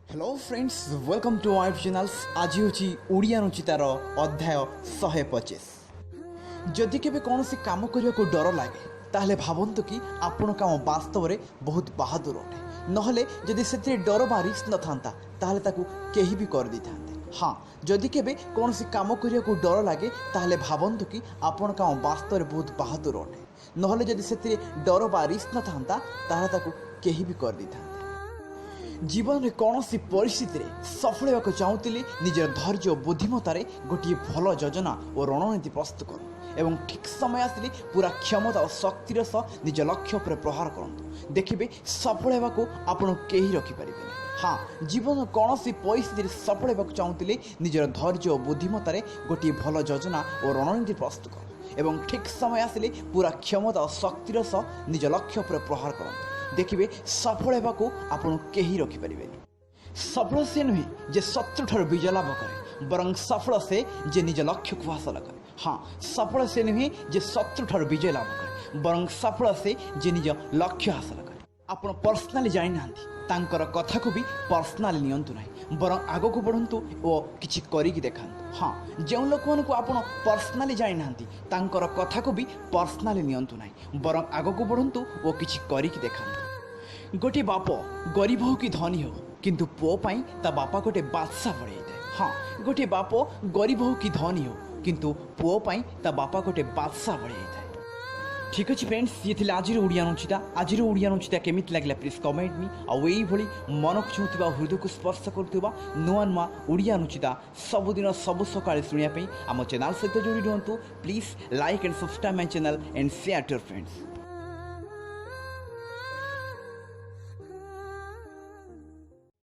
Hello friends, welcome to our channels. आज हूँ ओडिया अनुचितार अध्याय 125। जदि केबे कौन काम करने को डर लगे ताहले भावतु कि आपण काम वास्तव में बहुत बहादुर अटे, नहले जदि से डर बा रिस्क न था ताहले ताकू केही भी कर दी था। हाँ, जदि केबे कौन काम करने को डर लगे ताहले भावतु कि आपण काम वास्तव में बहुत बहादुर अटे, नहले जदि से डर बा रिस्क न था ताहले ताकू केही भी कर दी था। जीवन में कौन सी परिस्थिति सफल होगा चाहूली निजर धैर्य और बुद्धिमतार गोटे भल योजना और रणनीति प्रस्तुत कर एवं ठीक समय आसिले पूरा क्षमता और शक्तिर सह निज लक्ष्य पर प्रहार करूँ। देखिए सफल होगा आपड़ कहीं रखिपारे। हाँ, जीवन में कौन सी परिस्थिति सफल होगा चाहूली निजर धैर्य और बुद्धिमतार गोटे भल योजना और रणनीति प्रस्तुत कर एवं ठीक समय आसिले पूरा क्षमता और शक्तिर सह निज लक्ष्य पर प्रहार करूँ। देखिए सफल होगा आपड़ कहीं रखिपारे। सफल से नुहे जे शत्रु ठार विजय लाभ करे, बरं सफल से जे निज लक्ष्य को हासिल करे। हाँ, सफल से नुहे जे शत्रु ठार विजय लाभ करे, बरं सफल से जे निज लक्ष्य हासिल करे। आपड़ पर्सनाली जानी ना तांकर कथा को भी पर्सनाली नियंतु नहीं, बरं आग को बढ़ंतु और किछि करिक देखांतु। हाँ, जो लोक मानकु आपड़ पर्सनाली जानी ना तांकर कथा को भी पर्सनाली नियंतु नहीं, बरं आग को बढ़ंतु और किछि करिक देखांतु। गोटे बाप गरीब हो कि धनी हो किंतु पुओ पाई ता बापा गोटे बादशाह बढ़ाई दे। हाँ, गोटे बाप गरीब हो कि धनी हो किंतु पुओ पाई ता बापा गोटे बादशाह बढ़ाई दे। ठीक अच्छे फ्रेंड्स, ये थी आज ओडिया अनुचिता। आज ओडिया अनुचिता केमिति लागला प्लीज कमेंट मी। आउ यही भली मन को छुँवा हृदय को स्पर्श करुवा नुआ नुआ ओडिया अनुचिता सबुदिन सब सकाळे शुणिया आम चैनल सहित जोड़ी रुहतु। Please like and subscribe my channel and share to your friends.